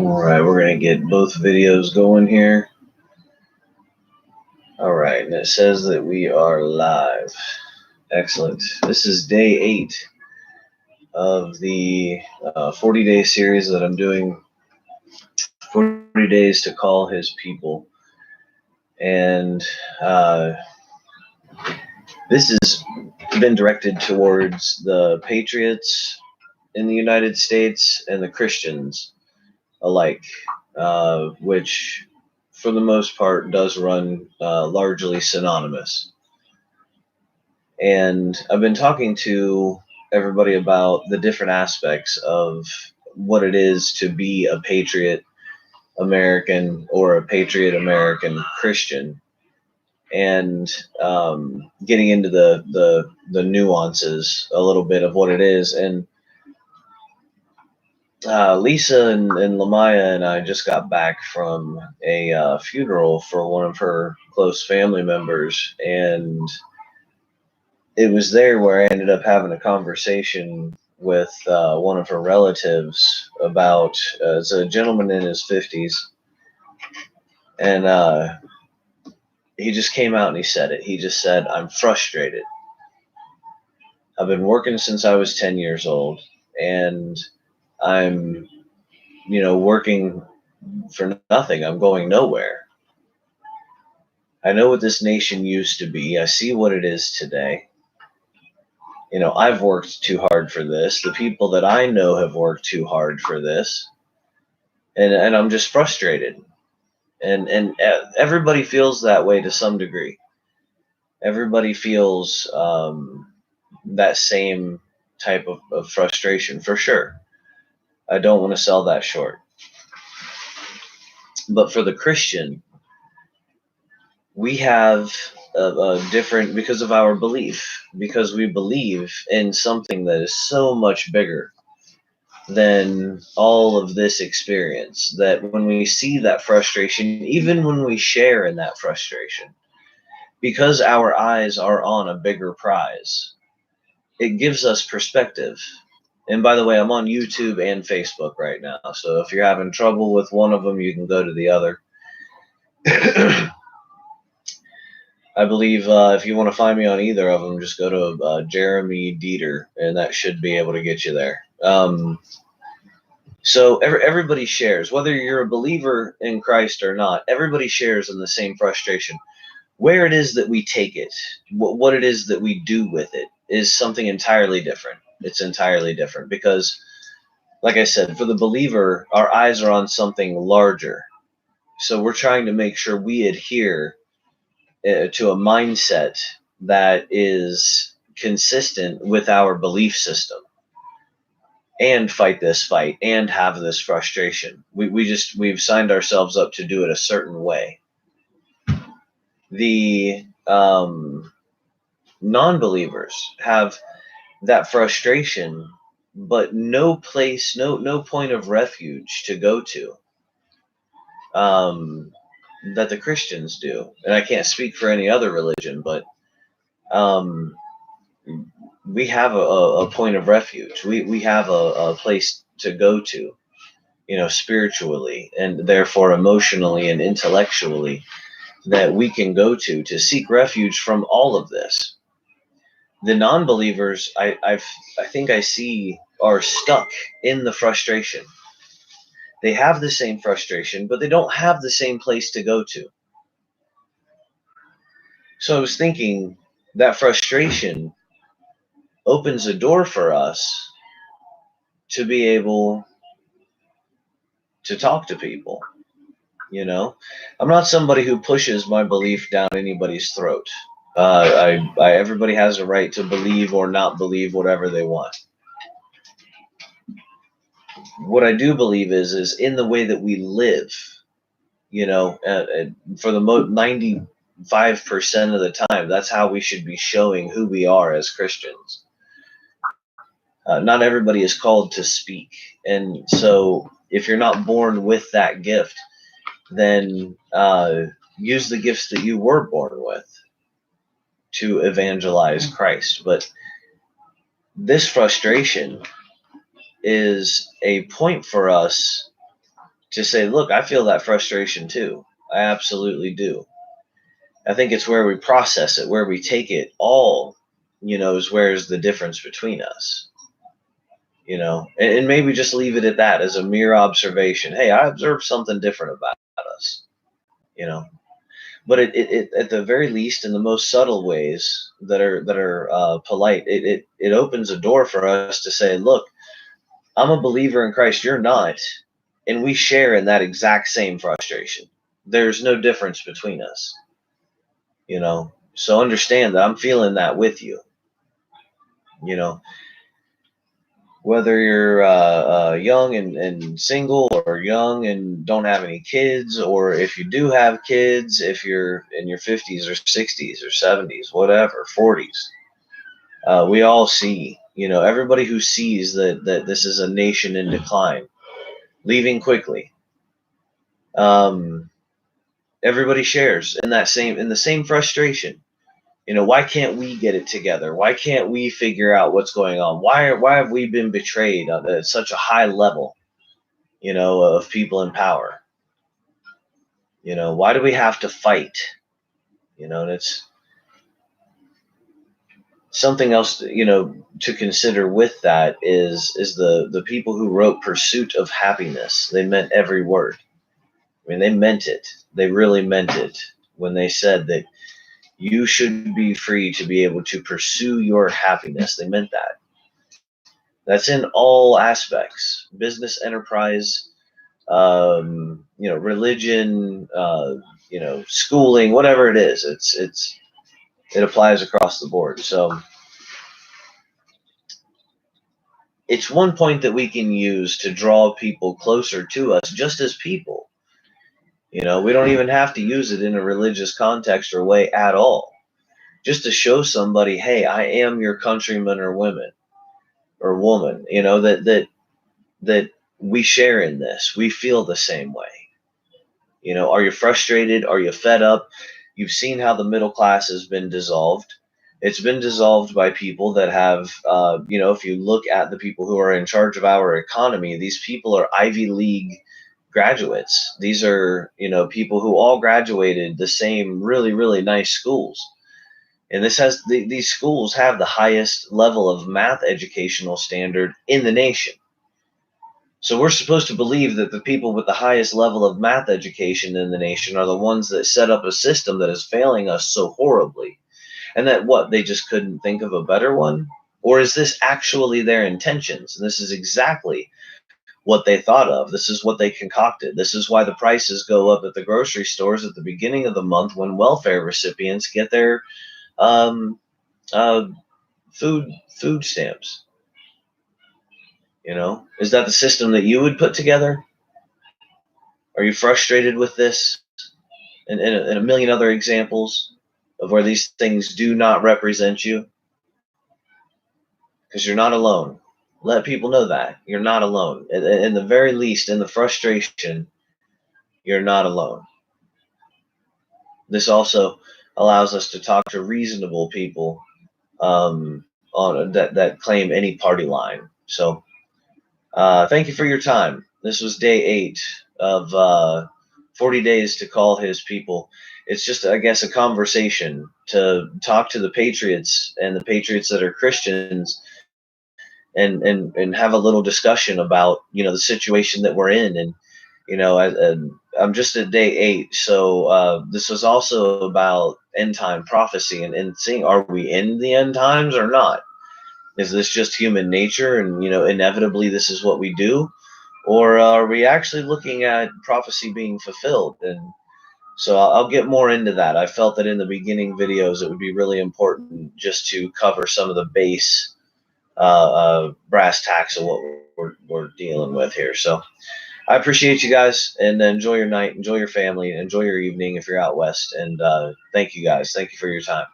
All right, we're going to get both videos going here. All right, and it says that we are live. Excellent. This is day 8 of the 40-day series that I'm doing, 40 days to call his people. And this has been directed towards the patriots in the United States and the Christians alike, which for the most part does run largely synonymous. And I've been talking to everybody about the different aspects of what it is to be a patriot American or a patriot American Christian, and getting into the nuances a little bit of what it is. And Lisa and Lamaya and I just got back from a funeral for one of her close family members, and it was there where I ended up having a conversation with one of her relatives about it's a gentleman in his 50s, and he just came out and he said it. He just said, "I'm frustrated. I've been working since I was 10 years old, and I'm, working for nothing. I'm going nowhere. I know what this nation used to be. I see what it is today. I've worked too hard for this. The people that I know have worked too hard for this, and I'm just frustrated." And everybody feels that way to some degree. Everybody feels that same type of frustration, for sure. I don't want to sell that short. But for the Christian, we have a different, because of our belief, because we believe in something that is so much bigger than all of this experience, that when we see that frustration, even when we share in that frustration, because our eyes are on a bigger prize, it gives us perspective. And by the way, I'm on YouTube and Facebook right now, so if you're having trouble with one of them, you can go to the other. I believe if you want to find me on either of them, just go to Jeremy Dieter, and that should be able to get you there. So everybody shares, whether you're a believer in Christ or not, everybody shares in the same frustration. Where it is that we take it, what it is that we do with it, is something entirely different. It's entirely different because, like I said, for the believer, our eyes are on something larger. So we're trying to make sure we adhere to a mindset that is consistent with our belief system, and fight this fight and have this frustration. We've signed ourselves up to do it a certain way. The non-believers have that frustration, but no place, no point of refuge to go to that the Christians do. And I can't speak for any other religion, but we have a point of refuge. We have a place to go to, spiritually and therefore emotionally and intellectually, that we can go to seek refuge from all of this. The non-believers, I think I see, are stuck in the frustration. They have the same frustration, but they don't have the same place to go to. So I was thinking that frustration opens a door for us to be able to talk to people. I'm not somebody who pushes my belief down anybody's throat. Everybody has a right to believe or not believe whatever they want. What I do believe is in the way that we live. For the 95% of the time, that's how we should be showing who we are as Christians. Not everybody is called to speak, and so if you're not born with that gift, then use the gifts that you were born with to evangelize Christ. But this frustration is a point for us to say, look, I feel that frustration too. I absolutely do. I think it's where we process it, where we take it all, is where's the difference between us, and maybe just leave it at that as a mere observation. Hey, I observed something different about us, you know. But it at the very least, in the most subtle ways that are polite, it opens a door for us to say, look, I'm a believer in Christ, you're not, and we share in that exact same frustration. There's no difference between us, So understand that I'm feeling that with you, you know. Whether you're young and single, or young and don't have any kids, or if you do have kids, if you're in your 50s or 60s or 70s, whatever, 40s, we all see, everybody who sees that this is a nation in decline, leaving quickly. Everybody shares in the same frustration. Why can't we get it together? Why can't we figure out what's going on? Why have we been betrayed at such a high level, of people in power? Why do we have to fight? And it's something else, to consider with that is the people who wrote Pursuit of Happiness. They meant every word. I mean, they meant it. They really meant it when they said that you should be free to be able to pursue your happiness. They meant that. That's in all aspects: business, enterprise, religion, schooling, whatever it is. It applies across the board. So it's one point that we can use to draw people closer to us, just as people. We don't even have to use it in a religious context or way at all. Just to show somebody, hey, I am your countryman or woman or woman, that we share in this. We feel the same way. Are you frustrated? Are you fed up? You've seen how the middle class has been dissolved. It's been dissolved by people that have, if you look at the people who are in charge of our economy, these people are Ivy League graduates. These are, people who all graduated the same really, really nice schools. And these schools have the highest level of math educational standard in the nation. So we're supposed to believe that the people with the highest level of math education in the nation are the ones that set up a system that is failing us so horribly. And that they just couldn't think of a better one? Or is this actually their intentions? And this is exactly what they thought of. This is what they concocted. This is why the prices go up at the grocery stores at the beginning of the month when welfare recipients get their food stamps. Is that the system that you would put together? Are you frustrated with this? And a million other examples of where these things do not represent you? Because you're not alone. Let people know that you're not alone. In the very least, in the frustration, you're not alone. This also allows us to talk to reasonable people on that claim any party line. So thank you for your time. This was day 8 of 40 days to call his people. It's just, I guess, a conversation to talk to the patriots and the patriots that are Christians, and have a little discussion about the situation that we're in. And I'm just at day 8, so this was also about end time prophecy and seeing, are we in the end times or not? Is this just human nature, and inevitably this is what we do, or are we actually looking at prophecy being fulfilled? And so I'll get more into that. I felt that in the beginning videos it would be really important just to cover some of the base brass tacks of what we're dealing with here. So I appreciate you guys, and enjoy your night, enjoy your family, enjoy your evening if you're out west, and thank you guys. Thank you for your time.